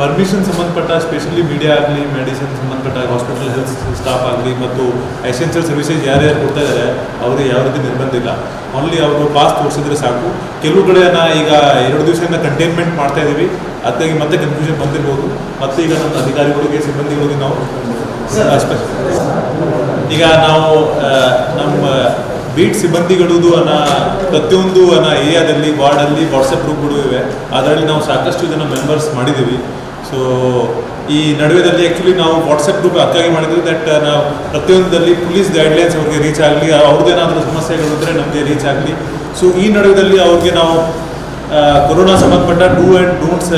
Permission ಸಂಬಂಧಪಟ್ಟ specially media ಆಗಲಿ, medicine ಸಂಬಂಧಪಟ್ಟ ಹಾಸ್ಪಿಟಲ್ ಹೆಲ್ತ್ ಸ್ಟಾಫ್ ಆಗಲಿ ಮತ್ತು ಎಸೆನ್ಷಿಯಲ್ ಸರ್ವಿಸಸ್ ಯಾರ್ಯಾರು ಕೊಡ್ತಾ ಇದ್ದಾರೆ ಅವರಿಗೆ ಯಾವ ರೀತಿ ನಿರ್ಬಂಧ ಇಲ್ಲ. ಓನ್ಲಿ ಅವರು ಪಾಸ್ ತೋರಿಸಿದ್ರೆ ಸಾಕು. ಕೆಲವು ಕಡೆಯನ್ನು ಈಗ 2 ದಿವಸದಿಂದ ಕಂಟೈನ್ಮೆಂಟ್ ಮಾಡ್ತಾ ಇದ್ದೀವಿ, ಅದಕ್ಕಾಗಿ ಮತ್ತೆ ಕನ್ಫ್ಯೂಷನ್ ಬಂದಿರ್ಬೋದು. ಮತ್ತು ಈಗ ನಮ್ಮ ಅಧಿಕಾರಿಗಳಿಗೆ, ಸಿಬ್ಬಂದಿಗಳಿಗೆ ನಾವು ಈಗ ನಾವು ನಮ್ಮ ಬೀಟ್ ಸಿಬ್ಬಂದಿಗಳದು ಪ್ರತಿಯೊಂದು ಏರಿಯಾದಲ್ಲಿ, ವಾರ್ಡಲ್ಲಿ ವಾಟ್ಸಪ್ ಗ್ರೂಪ್ಗಳು ಇವೆ. ಅದರಲ್ಲಿ ನಾವು ಸಾಕಷ್ಟು ಜನ ಮೆಂಬರ್ಸ್ ಮಾಡಿದ್ದೀವಿ. ಸೊ ಈ ನಡುವೆದಲ್ಲಿ ಆ್ಯಕ್ಚುಲಿ ನಾವು ವಾಟ್ಸಪ್ ಗ್ರೂಪ್ ಅದಕ್ಕಾಗಿ ಮಾಡಿದ್ವಿ ದಟ್ ನಾವು ಪ್ರತಿಯೊಂದರಲ್ಲಿ ಪೊಲೀಸ್ ಗೈಡ್ಲೈನ್ಸ್ ಅವ್ರಿಗೆ ರೀಚ್ ಆಗಲಿ, ಅವ್ರದ್ದೇನಾದರೂ ಸಮಸ್ಯೆಗಳಿದ್ರೆ ನಮಗೆ ರೀಚ್ ಆಗಲಿ. ಸೊ ಈ ನಡುವೆದಲ್ಲಿ ಅವ್ರಿಗೆ ನಾವು ಕೊರೋನಾ ಸಂಬಂಧಪಟ್ಟ ಡೂ ಆ್ಯಂಡ್ ಡೋಂಟ್ಸ್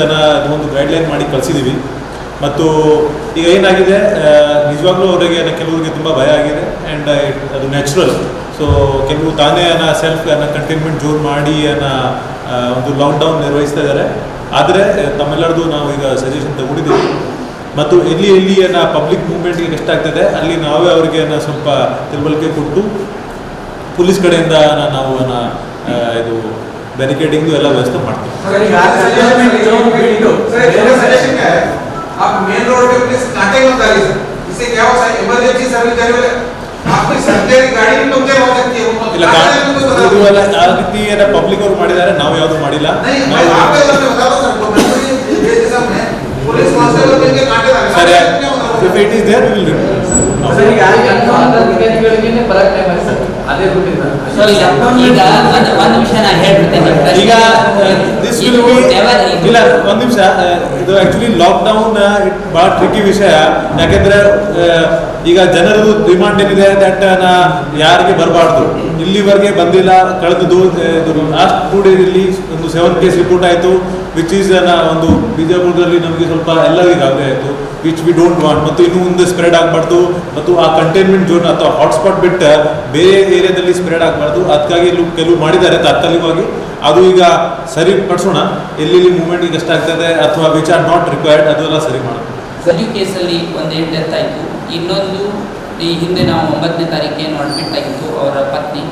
ಒಂದು ಗೈಡ್ಲೈನ್ ಮಾಡಿ ಕಳಿಸಿದ್ದೀವಿ. ಮತ್ತು ಈಗ ಏನಾಗಿದೆ, ನಿಜವಾಗ್ಲೂ ಅವರಿಗೆ ಕೆಲವರಿಗೆ ತುಂಬ ಭಯ ಆಗಿದೆ ಆ್ಯಂಡ್ ಅದು ನ್ಯಾಚುರಲ್. ಸೊ ಕೆಲವು ತಾನೇ ಸೆಲ್ಫ್ ಕಂಟೈನ್ಮೆಂಟ್ ಜೋನ್ ಮಾಡಿ ಒಂದು ಲಾಕ್ಡೌನ್ ನಿರ್ವಹಿಸ್ತಾ ಇದ್ದಾರೆ. ಆದರೆ ತಮ್ಮೆಲ್ಲರದು ನಾವು ಈಗ ಸಜೆಷನ್ ತಗೊಂಡಿದ್ದೀವಿ. ಮತ್ತು ಎಲ್ಲಿ ಪಬ್ಲಿಕ್ ಮೂವ್ಮೆಂಟ್ಗೆ ಎಷ್ಟಾಗ್ತದೆ ಅಲ್ಲಿ ನಾವೇ ಅವರಿಗೆ ಸ್ವಲ್ಪ ತಿಳುವಳಿಕೆ ಕೊಟ್ಟು ಪೊಲೀಸ್ ಕಡೆಯಿಂದ ನಾವು ಇದು ಬ್ಯಾರಿಕೇಡಿಂಗು ಎಲ್ಲ ವ್ಯವಸ್ಥೆ ಮಾಡ್ತೀವಿ. आप मेन रोड पे प्लीज कांटे मत डालिए सर, इससे क्या होगा सर, इमरजेंसी सर्विस जाने वाले आपकी सरकारी गाड़ी भी पंक्चर हो सकती है. ಇಲ್ಲ ಆ ರೀತಿ ಪಬ್ಲಿಕ್ ಅವ್ರು ಮಾಡಿದ್ದಾರೆ, ನಾವು ಯಾವುದು ಮಾಡಿಲ್ಲ. पुलिस कांस्टेबल के कांटे डालिए ಸರಿ, if it is there we will do. Sir ಈಗ ಅಧಿಕಾರಿಗಳಿಗೆ ಬರಕ್ ಟೈಮ್ ಆಯ್ತು ಸರ್, ಅದೇ ಬಿಟ್ಟಿಲ್ಲ. ಸರ್ ಈಗ ಒಂದು ನಿಮಿಷ ನಾನು ಹೇಳ್ಬಿಡ್ತೇನೆ. ಈಗ ದಿಸ್ ವಿಲ್ ಬಿ ಇಲ್ಲ ಒಂದು ನಿಮಿಷ. ಇದು ಆ್ಯಕ್ಚುಲಿ ಲಾಕ್ಡೌನ್ ಭಾಳ ಟ್ರಿಕಿ ವಿಷಯ. ಯಾಕೆಂದರೆ ಈಗ ಜನರದು ಡಿಮಾಂಡ್ ಏನಿದೆ ದಟ್ ಯಾರಿಗೆ ಬರಬಾರ್ದು, ಇಲ್ಲಿವರೆಗೆ ಬಂದಿಲ್ಲ. ಕಳೆದು ಲಾಸ್ಟ್ 2 ಡೇಸಲ್ಲಿ ಒಂದು 7 ಕೇಸ್ ರಿಪೋರ್ಟ್ ಆಯಿತು, ವಿಚ್ ಈಸ್ ಒಂದು ಬಿಜಾಪುರದಲ್ಲಿ ನಮಗೆ ಸ್ವಲ್ಪ ಎಲ್ಲರಿಗೂ ಆಯಿತು, ವಿಚ್ ವಿ ಡೋಂಟ್ ವಾಂಟ್. ಮತ್ತು ಇನ್ನೂ ಮುಂದೆ ಸ್ಪ್ರೆಡ್ ಆಗಬಾರ್ದು ಮತ್ತು ಆ ಕಂಟೈನ್ಮೆಂಟ್ ಝೋನ್ ಅಥವಾ ಹಾಟ್ಸ್ಪಾಟ್ ಬಿಟ್ಟು ಬೇರೆ ಏರಿಯಾದಲ್ಲಿ ಸ್ಪ್ರೆಡ್ ಆಗಬಾರ್ದು. ಅದಕ್ಕಾಗಿ ಕೆಲವು ಮಾಡಿದ್ದಾರೆ ತಾತ್ಕಾಲಿಕವಾಗಿ. ಅದು ಈಗ ಸರಿಪಡಿಸೋಣ, ಎಲ್ಲಿ ಮೂವ್ಮೆಂಟ್ ಈಗ ಎಷ್ಟಾಗ್ತದೆ ಅಥವಾ ವಿಚ್ ಆರ್ ನಾಟ್ ರಿಕ್ವೈರ್ಡ್ ಅದೆಲ್ಲ ಸರಿ ಮಾಡೋಣ. ಸರಿ, ಕೇಸಲ್ಲಿ ಒಂದು 8 ಡೆತ್ ಆಯಿತು. ಇನ್ನೊಂದು ಈ ಹಿಂದೆ ನಾವು 9ನೇ ತಾರೀಕೇನು ಅಡ್ಮಿಟ್ ಆಗಿತ್ತು ಅವರ ಪತ್ನಿ,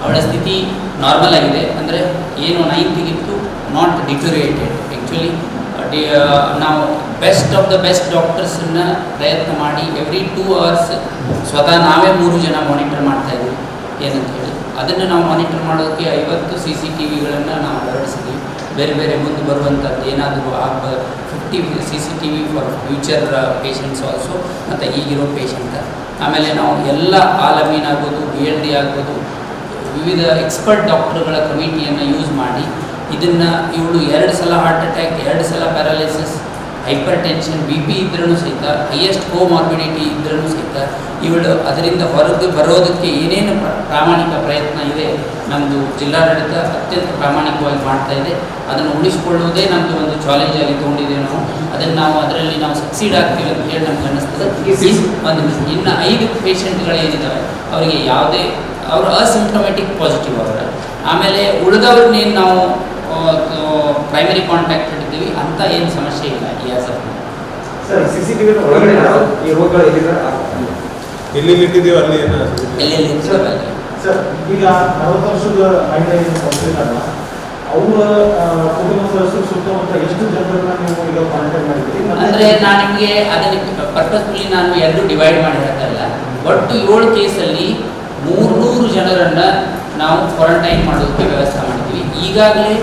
ಅವಳ ಸ್ಥಿತಿ ನಾರ್ಮಲ್ ಆಗಿದೆ. ಅಂದರೆ ಏನು 9ಗಿತ್ತು, ನಾಟ್ ಡಿಟೋರಿಯೇಟೆಡ್. ಆ್ಯಕ್ಚುಲಿ ನಾವು ಬೆಸ್ಟ್ ಆಫ್ ದ ಬೆಸ್ಟ್ ಡಾಕ್ಟರ್ಸನ್ನು ಪ್ರಯತ್ನ ಮಾಡಿ ಎವ್ರಿ 2 hours ಸ್ವತಃ ನಾವೇ 3 ಜನ ಮಾನಿಟರ್ ಮಾಡ್ತಾಯಿದ್ವಿ ಏನಂತ ಹೇಳಿ. ಅದನ್ನು ನಾವು ಮಾನಿಟರ್ ಮಾಡೋದಕ್ಕೆ 50 CCTVಗಳನ್ನು ನಾವು ಅಳವಡಿಸಿದ್ವಿ. ಬೇರೆ ಬೇರೆ ಮುಂದೆ ಬರುವಂಥದ್ದು ಏನಾದರೂ 50 CCTV for future patients also, ಮತ್ತು ಈಗಿರೋ ಪೇಷಂಟ್. ಆಮೇಲೆ ನಾವು ಎಲ್ಲ ಆಲಮೀನ್ ಆಗ್ಬೋದು, BLD ಆಗ್ಬೋದು, ವಿವಿಧ ಎಕ್ಸ್ಪರ್ಟ್ ಡಾಕ್ಟರ್ಗಳ ಕಮಿಟಿಯನ್ನು ಯೂಸ್ ಮಾಡಿ ಇದನ್ನು ಇವಳು 2 ಸಲ ಹಾರ್ಟ್ ಅಟ್ಯಾಕ್, 2 ಸಲ ಪ್ಯಾರಾಲಿಸಿಸ್, ಹೈಪರ್ ಟೆನ್ಷನ್, BP ಇದ್ರೂ ಸಹಿತ, ಹೈಯೆಸ್ಟ್ ಕೋಮಾರ್ಬಿಡಿಟಿ ಇದ್ರೂ ಸಹಿತ ಇವಳು ಅದರಿಂದ ಹೊರಗೆ ಬರೋದಕ್ಕೆ ಏನೇನು ಪ್ರಾಮಾಣಿಕ ಪ್ರಯತ್ನ ಇದೆ ನಮ್ಮದು ಜಿಲ್ಲಾಡಳಿತ ಅತ್ಯಂತ ಪ್ರಾಮಾಣಿಕವಾಗಿ ಮಾಡ್ತಾ ಇದೆ. ಅದನ್ನು ಉಳಿಸಿಕೊಳ್ಳುವುದೇ ನಮ್ಮದು ಒಂದು ಚಾಲೆಂಜಾಗಿ ತೊಗೊಂಡಿದ್ದೇವೆ ನಾವು. ಅದನ್ನು ನಾವು ಅದರಲ್ಲಿ ನಾವು ಸಕ್ಸೀಡ್ ಆಗ್ತೀವಿ ಅಂತ ಹೇಳಿ ನಮ್ಗೆ ಅನ್ನಿಸ್ತದೆ. ಇನ್ನು 5 ಪೇಷಂಟ್ಗಳೇನಿದ್ದಾವೆ ಅವರಿಗೆ ಯಾವುದೇ ಅವರು ಅಸಿಂಪ್ಟಮೆಟಿಕ್ ಪಾಸಿಟಿವ್ ಅವರ. ಆಮೇಲೆ ಉಳಿದವ್ರನ್ನೇನು ನಾವು ಪ್ರೈಮರಿ ಕಾಂಟ್ಯಾಕ್ಟ್ ಇಟ್ಟಿದ್ದೀವಿ ಅಂತ ಏನು ಸಮಸ್ಯೆ ಇಲ್ಲ. ಸರ್ CCTV ಒಳಗಡೆ ಈ ರೋಗಗಳು ಎಲ್ಲಿ ಇಟ್ಟಿದ್ದೀವಿ ಅಲ್ಲಿ ಎಲ್ಲೆಲ್ಲಿ ಸರ್ ಈಗ 40 ವರ್ಷದ ಮಹಿಳೆ ಕಂಪ್ಲೀಟ್ ಅಲ್ಲ, ಅವರ ಕುಟುಂಬ ಸದಸ್ಯರು ಸುತ್ತಮುತ್ತ ಎಷ್ಟು ಜನರನ್ನ ನೀವು ಈಗ ಕಾಂಟ್ಯಾಕ್ಟ್ ಮಾಡಿದ್ದೀರಿ? ಅಂದರೆ ನಾನು ನಿಮಗೆ ಅದನ್ನು ಪರ್ಪಸ್ಫುಲಿ ನಾನು 2 ಡಿವೈಡ್ ಮಾಡಿ ಹೇಳ್ತಾ ಇಲ್ಲ. ಒಟ್ಟು 7 ಕೇಸಲ್ಲಿ 300 ಜನರನ್ನು ನಾವು ಕ್ವಾರಂಟೈನ್ ಮಾಡೋದಕ್ಕೆ ವ್ಯವಸ್ಥೆ ಮಾಡಿದ್ವಿ. ಈಗಾಗಲೇ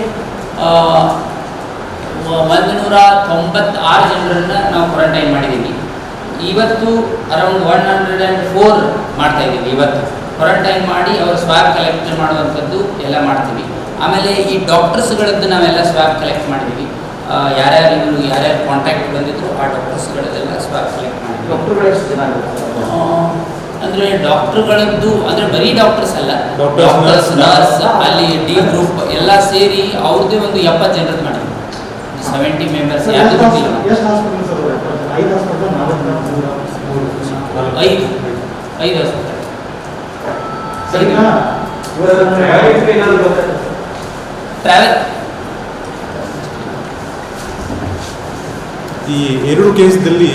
196 ಜನರನ್ನು ನಾವು ಕ್ವಾರಂಟೈನ್ ಮಾಡಿದ್ದೀವಿ. ಇವತ್ತು ಅರೌಂಡ್ 104 ಮಾಡ್ತಾಯಿದ್ದೀವಿ. ಇವತ್ತು ಕ್ವಾರಂಟೈನ್ ಮಾಡಿ ಅವರು ಸ್ವಾಬ್ ಕಲೆಕ್ಟ್ ಮಾಡುವಂಥದ್ದು ಎಲ್ಲ ಮಾಡ್ತೀವಿ. ಆಮೇಲೆ ಈ ಡಾಕ್ಟರ್ಸ್ಗಳದ್ದು ನಾವೆಲ್ಲ ಸ್ವಾಬ್ ಕಲೆಕ್ಟ್ ಮಾಡಿದ್ದೀವಿ. ಯಾರ್ಯಾರು ಕಾಂಟ್ಯಾಕ್ಟ್ ಬಂದಿದ್ರು ಆ ಡಾಕ್ಟರ್ಸ್ಗಳದ್ದೆಲ್ಲ ಸ್ವಾಬ್ ಕಲೆಕ್ಟ್ ಮಾಡಿದ್ವಿ. ಡಾಕ್ಟರ್ಗಳು ಎಷ್ಟು ಜನ ಅಂದರೆ ಡಾಕ್ಟರ್ಗಳದ್ದು ಅಂದರೆ ಬರೀ ಡಾಕ್ಟರ್ಸ್ ಅಲ್ಲ, ಡಾಕ್ಟರ್ಸ್, ನರ್ಸ್, ಅಲ್ಲಿ D ಗ್ರೂಪ್ ಎಲ್ಲ ಸೇರಿ ಅವ್ರದ್ದೇ ಒಂದು 70 ಜನರದ್ದು ಮಾಡಿದ್ವಿ. 70 ಮೆಂಬರ್ಸ್. ಯಾರು ಗೊತ್ತಿಲ್ಲ, 5 ಟ್ರಾವೆಲ್. ಈ 2 ಕೇಸ್ದಲ್ಲಿ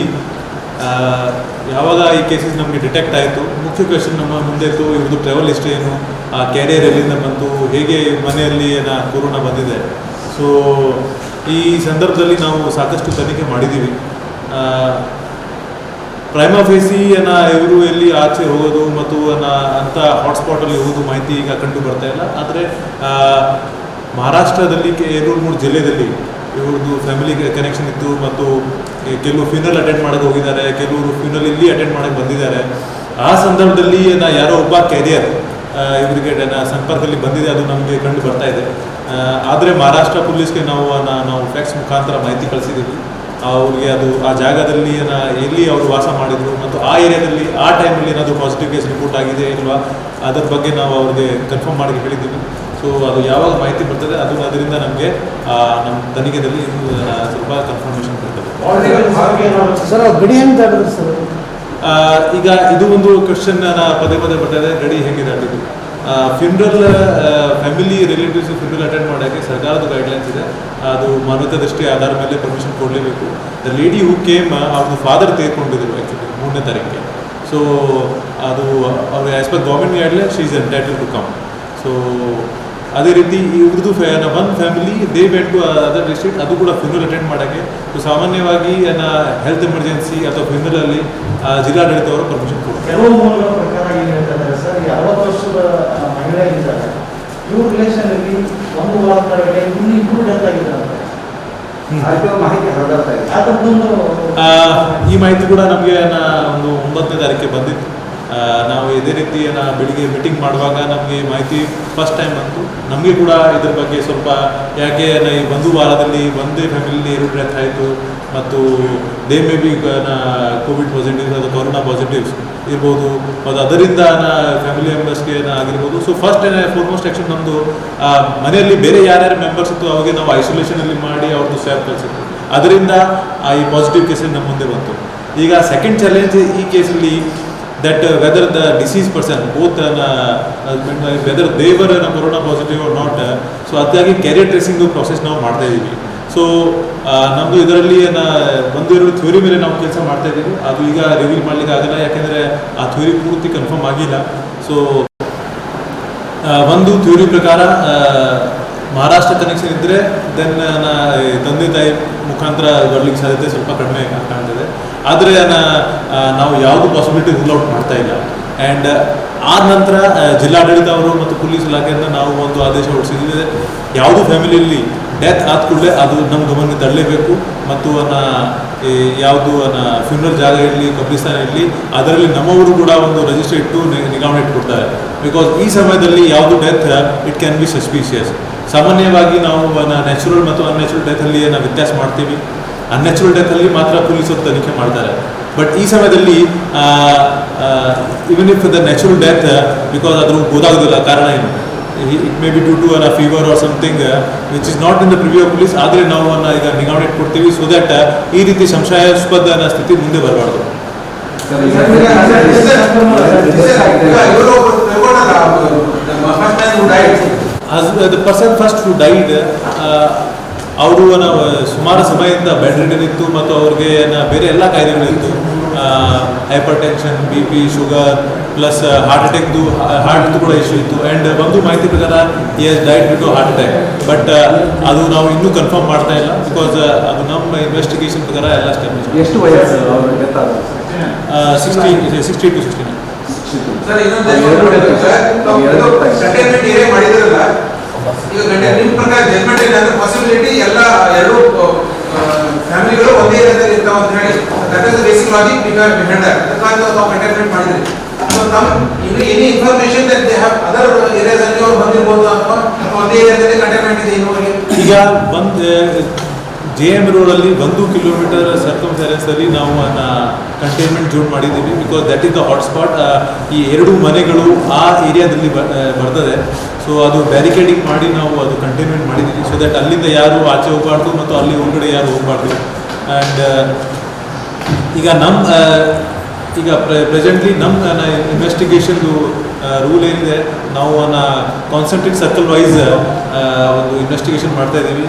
ಯಾವಾಗ ಈ ಕೇಸಸ್ ನಮಗೆ ಡಿಟೆಕ್ಟ್ ಆಯಿತು, ಮುಖ್ಯ ಕ್ವೆಶನ್ ನಮ್ಮ ಮುಂದೆ ಇತ್ತು, ಇವ್ರದ್ದು ಟ್ರಾವೆಲ್ ಹಿಸ್ಟ್ರಿ ಏನು, ಆ ಕ್ಯಾರಿಯರ್ ಎಲ್ಲಿಂದ ಬಂತು, ಹೇಗೆ ಮನೆಯಲ್ಲಿ ಕೊರೋನಾ ಬಂದಿದೆ. ಸೊ ಈ ಸಂದರ್ಭದಲ್ಲಿ ನಾವು ಸಾಕಷ್ಟು ತನಿಖೆ ಮಾಡಿದ್ದೀವಿ. ಪ್ರೈಮಾ ಫೇಸಿ ಇವರು ಎಲ್ಲಿ ಆಚೆ ಹೋಗೋದು ಮತ್ತು ಅಂಥ ಹಾಟ್ಸ್ಪಾಟಲ್ಲಿ ಹೋಗೋದು ಮಾಹಿತಿ ಈಗ ಕಂಡು ಬರ್ತಾ ಇಲ್ಲ. ಆದರೆ ಮಹಾರಾಷ್ಟ್ರದಲ್ಲಿ 2-3 ಜಿಲ್ಲೆಯಲ್ಲಿ ಇವ್ರದ್ದು ಫ್ಯಾಮಿಲಿ ಕನೆಕ್ಷನ್ ಇತ್ತು ಮತ್ತು ಕೆಲವು ಫ್ಯೂನಲ್ ಅಟೆಂಡ್ ಮಾಡೋಕ್ಕೆ ಹೋಗಿದ್ದಾರೆ, ಕೆಲವರು ಫ್ಯೂನಲ್ ಇಲ್ಲಿ ಅಟೆಂಡ್ ಮಾಡೋಕ್ಕೆ ಬಂದಿದ್ದಾರೆ. ಆ ಸಂದರ್ಭದಲ್ಲಿ ಯಾರೋ ಒಬ್ಬ ಕ್ಯಾರಿಯರ್ ಇವರಿಗೆ ಸಂಪರ್ಕದಲ್ಲಿ ಬಂದಿದೆ, ಅದು ನಮಗೆ ಕಂಡು ಬರ್ತಾ ಇದೆ. ಆದರೆ ಮಹಾರಾಷ್ಟ್ರ ಪೊಲೀಸ್ಗೆ ನಾವು ಫ್ಯಾಕ್ಸ್ ಮುಖಾಂತರ ಮಾಹಿತಿ ಕಳಿಸಿದ್ದೀವಿ. ಅವ್ರಿಗೆ ಅದು ಆ ಜಾಗದಲ್ಲಿ ಎಲ್ಲಿ ಅವರು ವಾಸ ಮಾಡಿದರು ಮತ್ತು ಆ ಏರಿಯಾದಲ್ಲಿ ಆ ಟೈಮಲ್ಲಿ ಏನಾದರೂ ಪಾಸಿಟಿವ್ ಕೇಸ್ ರಿಪೋರ್ಟ್ ಆಗಿದೆ ಇಲ್ವಾ ಅದರ ಬಗ್ಗೆ ನಾವು ಅವ್ರಿಗೆ ಕನ್ಫರ್ಮ್ ಮಾಡಿ ಹೇಳಿದ್ದೀವಿ. ಸೊ ಅದು ಯಾವಾಗ ಮಾಹಿತಿ ಬರ್ತದೆ ಅದರಿಂದ ನಮಗೆ ನಮ್ಮ ತನಿಖೆಯಲ್ಲಿ ಸ್ವಲ್ಪ ಕನ್ಫರ್ಮೇಷನ್ ಬರ್ತದೆ. ಸರ್ ಗಡಿ ಹೆಂಗೆ ದಾಟಿದ್ರು ಸರ್? ಈಗ ಇದು ಒಂದು ಕ್ವಶನ್ ಪದೇ ಬರ್ತಾ ಇದೆ, ಗಡಿ ಹೇಗೆ ದಾಟಿದ್ರು. Funeral family relatives funeral attend ಮಾಡೋಕ್ಕೆ ಸರ್ಕಾರದ ಗೈಡ್ಲೈನ್ಸ್ ಇದೆ. ಅದು ಮಾನವತೆ ದೃಷ್ಟಿ ಆಧಾರ ಮೇಲೆ ಪರ್ಮಿಷನ್ ಕೊಡಲೇಬೇಕು. ದ ಲೇಡಿ ಹೂ ಕೇಮ್ ಅವ್ರದ್ದು ಫಾದರ್ ತೀರ್ಕೊಂಡಿದ್ರು ಆ್ಯಕ್ಚುಲಿ 3ನೇ ತಾರೀಕಿಗೆ. ಸೊ ಅದು ಅವ್ರು as per government guideline she is entitled to come. So ಅದೇ ರೀತಿ ಇವ್ರದ್ದು one family they went to other district, ಅದು ಕೂಡ ಫ್ಯೂನರಲ್ ಅಟೆಂಡ್ ಮಾಡೋಕ್ಕೆ. ಸೊ ಸಾಮಾನ್ಯವಾಗಿ ಹೆಲ್ತ್ ಎಮರ್ಜೆನ್ಸಿ ಅಥವಾ ಫ್ಯೂನರಲ್ಲಿ ಜಿಲ್ಲಾಡಳಿತವರು ಪರ್ಮಿಷನ್ ಕೊಡ್ತಾರೆ. ಕೆಲವು ಮೂಲಗಳ ಪ್ರಕಾರ ಏನು ಹೇಳ್ತಾರೆ ಸರ್, ಈ 60 ವರ್ಷದ ಮಹಿಳೆ ಇದ್ದಾರೆ, ಇವ್ರ ರಿಲೇಷನಲ್ಲಿ 1 ವಾರದ ಕೆಳಗಡೆ ಇನ್ನು 2 ಡೆತ್ ಆಗಿದ್ದಾರೆ. ಈ ಮಾಹಿತಿ ಕೂಡ ನಮಗೆ ಒಂದು 9ನೇ ತಾರೀಕಿಗೆ ಬಂದಿತ್ತು. ನಾವು ಇದೇ ರೀತಿ ಬೆಳಿಗ್ಗೆ ಮೀಟಿಂಗ್ ಮಾಡುವಾಗ ನಮಗೆ ಮಾಹಿತಿ ಫಸ್ಟ್ ಟೈಮ್ ಬಂತು. ನಮಗೆ ಕೂಡ ಇದ್ರ ಬಗ್ಗೆ ಸ್ವಲ್ಪ ಯಾಕೆ ಈ ಒಂದು ವಾರದಲ್ಲಿ ಒಂದೇ ಫ್ಯಾಮಿಲಿ 2 ಡೆತ್ ಆಯಿತು ಮತ್ತು they may be Covid positives ಅಥವಾ ಕೊರೋನಾ ಪಾಸಿಟಿವ್ಸ್ ಇರ್ಬೋದು ಮತ್ತು ಅದರಿಂದ ಫ್ಯಾಮಿಲಿ ಮೆಂಬರ್ಸ್ಗೆ ಆಗಿರ್ಬೋದು. ಸೊ ಫಸ್ಟ್ ಫಾರ್ಮೋಸ್ಟ್ ಆ್ಯಕ್ಷನ್ ನಮ್ಮದು ಮನೆಯಲ್ಲಿ ಬೇರೆ ಯಾರ್ಯಾರು ಮೆಂಬರ್ಸ್ ಇತ್ತು ಅವಾಗೆ ನಾವು ಐಸೋಲೇಷನಲ್ಲಿ ಮಾಡಿ ಅವ್ರದ್ದು ಸ್ವ್ಯಾಬ್ ಕಳಿಸಿತ್ತು. ಅದರಿಂದ ಈ ಪಾಸಿಟಿವ್ ಕೇಸಲ್ಲಿ ನಮ್ಮ ಮುಂದೆ ಬಂತು. ಈಗ ಸೆಕೆಂಡ್ ಚಾಲೆಂಜ್ ಈ ಕೇಸಲ್ಲಿ that whether the deceased person both husband wife whether they were corona positive or not, so ಅದಾಗಿ ಕ್ಯಾರಿಯರ್ ಟ್ರೇಸಿಂಗ್ ಪ್ರೊಸೆಸ್ ನಾವು ಮಾಡ್ತಾ ಇದ್ದೀವಿ. ಸೊ ನಮ್ಮದು ಇದರಲ್ಲಿ ಬಂದಿರೋ ಥ್ಯೂರಿ ಮೇಲೆ ನಾವು ಕೆಲಸ ಮಾಡ್ತಾ ಇದ್ದೀವಿ. ಅದು ಈಗ ರಿವೀಲ್ ಮಾಡಲಿಕ್ಕೆ ಆಗಲ್ಲ, ಯಾಕೆಂದರೆ ಆ ಥ್ಯೂರಿ ಪೂರ್ತಿ ಕನ್ಫರ್ಮ್ ಆಗಿಲ್ಲ. ಸೊ ಒಂದು ಥ್ಯೂರಿ ಪ್ರಕಾರ ಮಹಾರಾಷ್ಟ್ರ ಕನೆಕ್ಷನ್ ಇದ್ದರೆ ದೆನ್ ತಂದೆ ತಾಯಿ ಮುಖಾಂತರ ಬರ್ಲಿಕ್ಕೆ ಸಾಧ್ಯತೆ ಸ್ವಲ್ಪ ಕಡಿಮೆ ಕಾಣ್ತದೆ. ಆದರೆ ನಾವು ಯಾವುದು ಪಾಸಿಬಿಲಿಟಿ ರೂಲ್ ಔಟ್ ಮಾಡ್ತಾ ಇಲ್ಲ. ಆ್ಯಂಡ್ ಆದ ನಂತರ ಜಿಲ್ಲಾಡಳಿತ ಅವರು ಮತ್ತು ಪೊಲೀಸ್ ಇಲಾಖೆಯಿಂದ ನಾವು ಒಂದು ಆದೇಶ ಹೊರಡಿಸಿದ್ವಿ, ಯಾವುದು ಫ್ಯಾಮಿಲಿಯಲ್ಲಿ ಡೆತ್ ಆದ ಕೂಡಲೇ ಅದು ನಮ್ಮ ಗಮನಕ್ಕೆ ತರಲೇಬೇಕು ಮತ್ತು ಯಾವುದು ಫ್ಯೂನರಲ್ ಜಾಗ ಇರಲಿ ಕಬ್ರಿಸ್ತಾನ ಇರಲಿ ಅದರಲ್ಲಿ ನಮ್ಮವರು ಕೂಡ ಒಂದು ರಿಜಿಸ್ಟರ್ ಇಟ್ಟು ನಿಗಾವಣೆ ಇಟ್ಕೊಡ್ತಾರೆ. ಬಿಕಾಸ್ ಈ ಸಮಯದಲ್ಲಿ ಯಾವುದು death it can be suspicious. ಸಾಮಾನ್ಯವಾಗಿ ನಾವು ನ್ಯಾಚುರಲ್ ಮತ್ತು ಅನ್ಯಾಚುರಲ್ ಡೆತಲ್ಲಿ ನಾವು ವ್ಯತ್ಯಾಸ ಮಾಡ್ತೀವಿ. ಅನ್ಯಾಚುರಲ್ ಡೆತಲ್ಲಿ ಮಾತ್ರ ಪೊಲೀಸರು ತನಿಖೆ ಮಾಡ್ತಾರೆ. ಬಟ್ ಈ ಸಮಯದಲ್ಲಿ even if the natural death because ಅದ್ರ ಗೊತ್ತಾಗೋದಿಲ್ಲ ಕಾರಣ ಏನು, it may be due to fever or something which is not in the preview of police. ಆದರೆ ನಾವು ಈಗ ನಿಗಾವಣೆ ಇಟ್ಕೊಡ್ತೀವಿ ಸೊ ದ್ಯಾಟ್ ಈ ರೀತಿ ಸಂಶಯಾಸ್ಪದ ಸ್ಥಿತಿ ಮುಂದೆ ಬರಬಾರ್ದು. The person first who died ಅವರು ಸುಮಾರು ಸಮಯದಿಂದ ಬೆಡ್ ರಿಡನ್ ಇತ್ತು ಮತ್ತು ಅವ್ರಿಗೆ ಬೇರೆ ಎಲ್ಲ ಕಾಯಿಲೆಗಳಿತ್ತು. Hypertension, BP, sugar plus ಹಾರ್ಟ್ದು ಕೂಡ ಇಶ್ಯೂ ಇತ್ತು. ಆ್ಯಂಡ್ ಒಂದು ಮಾಹಿತಿ ಪ್ರಕಾರ ಈ has died due to heart attack. But ಅದು ನಾವು ಇನ್ನೂ ಕನ್ಫರ್ಮ್ ಮಾಡ್ತಾ ಇಲ್ಲ ಬಿಕಾಸ್ ಅದು ನಮ್ಮ ಇನ್ವೆಸ್ಟಿಗೇಷನ್ ಪ್ರಕಾರ ಎಲ್ಲ ಸ್ಟೆಪ್. ಎಷ್ಟು ವಯಸ್ಸು 60 to 69. ಸರ್ ಇನ್ನೊಂದು ಸೆಟಲ್ಮೆಂಟ್ ಏನೇ ಮಾಡಿದ್ರಲ್ಲ ಈಗ ನಿಮ್ಮ ಪ್ರಕಾರ ಜಜ್ಮೆಂಟ್ ಏನಾದ್ರೆ ಪಾಸಿಬಿಲಿಟಿ ಎಲ್ಲ ಎರಡು ಫ್ಯಾಮಿಲಿಗಳು ಒಂದೇ ಏರಿಯಾದಲ್ಲಿ ಇರ್ತಾವ ಅಂತ ಹೇಳಿ that is the basic logic behind that. ಅದಕ್ಕಾಗಿ ನಾವು ಕಂಟೈನ್ಮೆಂಟ್ ಮಾಡಿದ್ರಿ. ಸೊ ನಮ್ಮ ಇನ್ನು any information that they have other areas ಅಲ್ಲಿ ಅವರು ಬಂದಿರಬಹುದು ಅಥವಾ ಒಂದೇ ಏರಿಯಾದಲ್ಲಿ ಕಂಟೈನ್ಮೆಂಟ್ ಇದೆ ಇನ್ನೂವರೆಗೆ. ಈಗ JM ರೋಡಲ್ಲಿ 1 ಕಿಲೋಮೀಟರ್ ಸರ್ಕಮ್ಫರೆನ್ಸಲ್ಲಿ ನಾವು ಕಂಟೈನ್ಮೆಂಟ್ ಜೋನ್ ಮಾಡಿದ್ದೀವಿ because that is the hotspot. ಈ 2 ಮನೆಗಳು ಆ ಏರಿಯಾದಲ್ಲಿ ಬರ್ತದೆ. ಸೊ ಅದು ಬ್ಯಾರಿಕೇಡಿಂಗ್ ಮಾಡಿ ನಾವು ಅದು ಕಂಟೈನ್ಮೆಂಟ್ ಮಾಡಿದ್ದೀವಿ ಸೊ ದಟ್ ಅಲ್ಲಿಂದ ಯಾರು ಆಚೆ ಹೋಗಬಾರ್ದು ಮತ್ತು ಅಲ್ಲಿ ಹೊರಗಡೆ ಯಾರು ಹೋಗಬಾರ್ದು. ಆ್ಯಂಡ್ ಈಗ ಪ್ರೆಸೆಂಟ್ಲಿ ನಮ್ಮ ಇನ್ವೆಸ್ಟಿಗೇಷನ್ದು ರೂಲ್ ಏನಿದೆ ನಾವು ಕಾನ್ಸಂಟ್ರೇಟ್ ಸರ್ಕಲ್ ವೈಸ್ ಒಂದು ಇನ್ವೆಸ್ಟಿಗೇಷನ್ ಮಾಡ್ತಾ ಇದ್ದೀವಿ.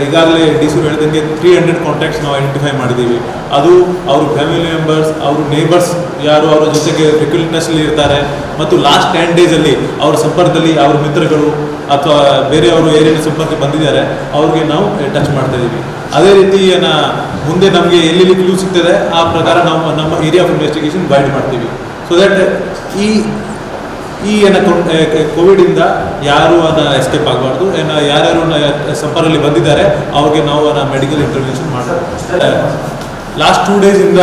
ಈಗಾಗಲೇ ಡಿ ಸಿ ಹೇಳಿದಂಗೆ 300 ಕಾಂಟ್ಯಾಕ್ಟ್ಸ್ ನಾವು ಐಡೆಂಟಿಫೈ ಮಾಡಿದ್ದೀವಿ. ಅದು ಅವ್ರ ಫ್ಯಾಮಿಲಿ ಮೆಂಬರ್ಸ್, ಅವ್ರ ನೇಬರ್ಸ್ ಯಾರು ಅವರ ಜೊತೆಗೆ ಫ್ರೆಕ್ವೆಂಟ್ನೆಸ್ಲಿ ಇರ್ತಾರೆ ಮತ್ತು ಲಾಸ್ಟ್ 10 ಡೇಸಲ್ಲಿ ಅವ್ರ ಸಂಪರ್ಕದಲ್ಲಿ ಅವ್ರ ಮಿತ್ರಗಳು ಅಥವಾ ಬೇರೆಯವರು ಏರಿಯಾ ಸಂಪರ್ಕ ಬಂದಿದ್ದಾರೆ ಅವ್ರಿಗೆ ನಾವು ಟಚ್ ಮಾಡ್ತಾ ಇದ್ದೀವಿ. ಅದೇ ರೀತಿ ಮುಂದೆ ನಮಗೆ ಎಲ್ಲೆಲ್ಲಿ ಕ್ಲೂ ಸಿಗ್ತದೆ ಆ ಪ್ರಕಾರ ನಾವು ನಮ್ಮ ಏರಿಯಾ ಆಫ್ ಇನ್ವೆಸ್ಟಿಗೇಷನ್ ಗೈಡ್ ಮಾಡ್ತೀವಿ. ಸೊ ದ್ಯಾಟ್ ಈ ಕೋವಿಡಿಂದ ಯಾರು ಎಸ್ಕೇಪ್ ಆಗಬಾರ್ದು. ಯಾರ್ಯಾರು ಸಂಪರ್ಕದಲ್ಲಿ ಬಂದಿದ್ದಾರೆ ಅವ್ರಿಗೆ ನಾವು ಮೆಡಿಕಲ್ ಇಂಟರ್ವೆನ್ಷನ್ ಮಾಡ್ತಾರೆ. ಲಾಸ್ಟ್ 2 ಡೇಸಿಂದ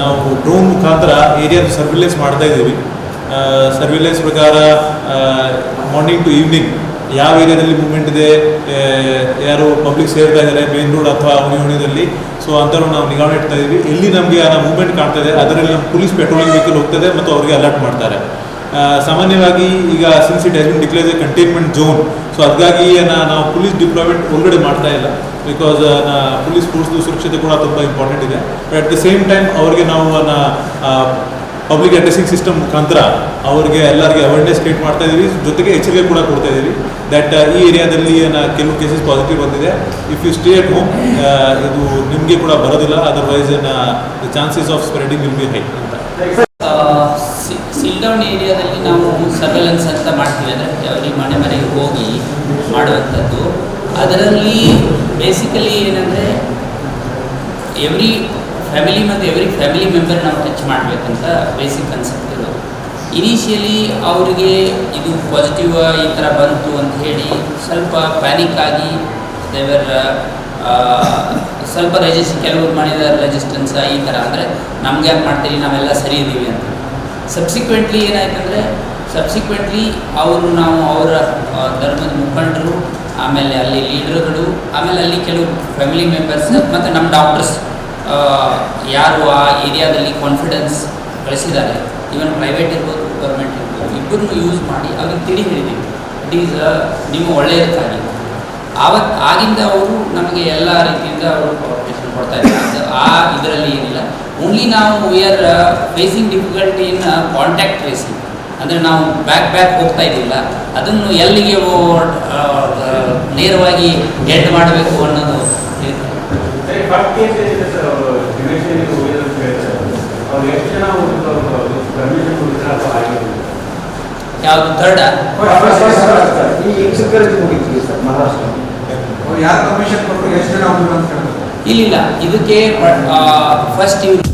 ನಾವು ಡ್ರೋನ್ ಮುಖಾಂತರ ಏರಿಯಾದ ಸರ್ವಿಲೆನ್ಸ್ ಮಾಡ್ತಾ ಇದ್ದೀವಿ. ಸರ್ವಿಲೆನ್ಸ್ ಪ್ರಕಾರ ಮಾರ್ನಿಂಗ್ ಟು ಈವ್ನಿಂಗ್ ಯಾವ ಏರಿಯಾದಲ್ಲಿ ಮೂವ್ಮೆಂಟ್ ಇದೆ, ಯಾರು ಪಬ್ಲಿಕ್ ಸೇರ್ತಾ ಇದ್ದಾರೆ ಮೇನ್ ರೋಡ್ ಅಥವಾ ಓಣಿಯಲ್ಲಿ, ಸೊ ಅಂಥವ್ರು ನಾವು ನಿಗಾ ಇಡ್ತಾ ಇದ್ದೀವಿ. ಎಲ್ಲಿ ನಮಗೆ ಮೂವ್ಮೆಂಟ್ ಕಾಣ್ತಾ ಇದೆ ಅದರಲ್ಲಿ ನಮ್ಮ ಪೊಲೀಸ್ ಪೆಟ್ರೋಲಿಂಗ್ ವೆಹಿಕಲ್ ಹೋಗ್ತದೆ ಮತ್ತು ಅವ್ರಿಗೆ ಅಲರ್ಟ್ ಮಾಡ್ತಾರೆ. ಸಾಮಾನ್ಯವಾಗಿ ಈಗ since it has been declare A containment zone, so ಅದಕ್ಕಾಗಿ ನಾವು ಪೊಲೀಸ್ ಡಿಪ್ಲಾಯ್ಮೆಂಟ್ ಒಳಗಡೆ ಮಾಡ್ತಾ ಇಲ್ಲ. ಬಿಕಾಸ್ ಪೊಲೀಸ್ ಫೋರ್ಸ್ದು ಸುರಕ್ಷತೆ ಕೂಡ ತುಂಬ ಇಂಪಾರ್ಟೆಂಟ್ ಇದೆ. But at the same time ಅವ್ರಿಗೆ ನಾವು ಪಬ್ಲಿಕ್ ಅಡ್ರೆಸಿಂಗ್ ಸಿಸ್ಟಮ್ ಮುಖಾಂತರ ಅವ್ರಿಗೆ ಎಲ್ಲರಿಗೆ ಅವೇರ್ನೆಸ್ ಕ್ರಿಯೇಟ್ ಮಾಡ್ತಾ ಇದ್ದೀವಿ. ಜೊತೆಗೆ ಎಚ್ಚರಿಕೆ ಕೂಡ ಕೊಡ್ತಾ ಇದ್ದೀವಿ ದಟ್ ಈ ಏರಿಯಾದಲ್ಲಿ ಕೆಲವು ಕೇಸಸ್ ಪಾಸಿಟಿವ್ ಬಂದಿದೆ. If you stay at home ಇದು ನಿಮಗೆ ಕೂಡ ಬರೋದಿಲ್ಲ, otherwise the chances of spreading will be high ಅಂತ. ಸೀಲ್ ಡೌನ್ ಏರಿಯಾದಲ್ಲಿ ನಾವು ಸರ್ವೆಲೆನ್ಸ್ ಅಂತ ಮಾಡ್ತೀವಿ, ಅಂದರೆ ಅವ್ರಿಗೆ ಮನೆ ಮನೆಗೆ ಹೋಗಿ ಮಾಡುವಂಥದ್ದು. ಅದರಲ್ಲಿ ಬೇಸಿಕಲಿ ಏನಂದರೆ ಎವ್ರಿ ಫ್ಯಾಮಿಲಿ ಮತ್ತು ಎವ್ರಿ ಫ್ಯಾಮಿಲಿ ಮೆಂಬರ್ ನಾವು ಟಚ್ ಮಾಡಬೇಕಂತ ಬೇಸಿಕ್ ಕನ್ಸೆಪ್ಟ್ ಇರೋದು. ಇನಿಷಿಯಲಿ ಅವರಿಗೆ ಇದು ಪಾಸಿಟಿವ್ ಈ ಥರ ಬಂತು ಅಂತ ಹೇಳಿ ಸ್ವಲ್ಪ ಪ್ಯಾನಿಕ್ ಆಗಿ ದೇವರ ಸ್ವಲ್ಪ ಕೆಲವರು ಮಾಡಿದ ರೆಜಿಸ್ಟೆನ್ಸ್ ಈ ಥರ, ಅಂದರೆ ನಮ್ಗೆ ಯಾಕೆ ಮಾಡ್ತೀರಿ, ನಾವೆಲ್ಲ ಸರಿ ಇದ್ದೀವಿ ಅಂತ. ಸಬ್ಸಿಕ್ವೆಂಟ್ಲಿ ಏನಾಯ್ತಂದರೆ ನಾವು ಅವರ ಧರ್ಮದ ಮುಖಂಡರು, ಆಮೇಲೆ ಅಲ್ಲಿ ಲೀಡರ್ಗಳು, ಆಮೇಲೆ ಅಲ್ಲಿ ಕೆಲವು ಫ್ಯಾಮಿಲಿ ಮೆಂಬರ್ಸ್ ಮತ್ತು ನಮ್ಮ ಡಾಕ್ಟರ್ಸ್ ಯಾರು ಆ ಏರಿಯಾದಲ್ಲಿ ಕಾನ್ಫಿಡೆನ್ಸ್ ಗಳಿಸಿದ್ದಾರೆ, ಈವನ್ ಪ್ರೈವೇಟ್ ಇರ್ಬೋದು ಗೌರ್ಮೆಂಟ್ ಇರ್ಬೋದು, ಇಬ್ಬರನ್ನು ಯೂಸ್ ಮಾಡಿ ಅವ್ರಿಗೆ ತಿಳಿ ಹೇಳಿದ್ದೀವಿ ಇಟ್ ಈಸ್ ನಿಮ್ಮ ಒಳ್ಳೆಯದಕ್ಕಾಗಿ. ಆಗಿಂದ ಅವರು ನಮಗೆ ಎಲ್ಲ ರೀತಿಯಿಂದ ಅವರು ಕೋಆಪರೇಷನ್ ಕೊಡ್ತಾ ಇದ್ದಾರೆ. ಇದರಲ್ಲಿ ಏನಿಲ್ಲ. ಓನ್ಲಿ ನಾವು we are facing difficulty in contact tracing, ಅಂದರೆ ನಾವು ಬ್ಯಾಕ್ ಹೋಗ್ತಾ ಇದ್ದಿಲ್ಲ, ಅದನ್ನು ಎಲ್ಲಿಗೆ ನೇರವಾಗಿ ಗೆಟ್ ಮಾಡಬೇಕು ಅನ್ನೋದು. ಯಾವುದು ಥರ್ಡ್ ಯಾರು ಪರ್ಮಿಷನ್ ಕೊಟ್ಟರು ಎಷ್ಟು ಜನ ಇಲ್ಲ, ಇದಕ್ಕೆ ಫಸ್ಟ್ ಇವ್ರು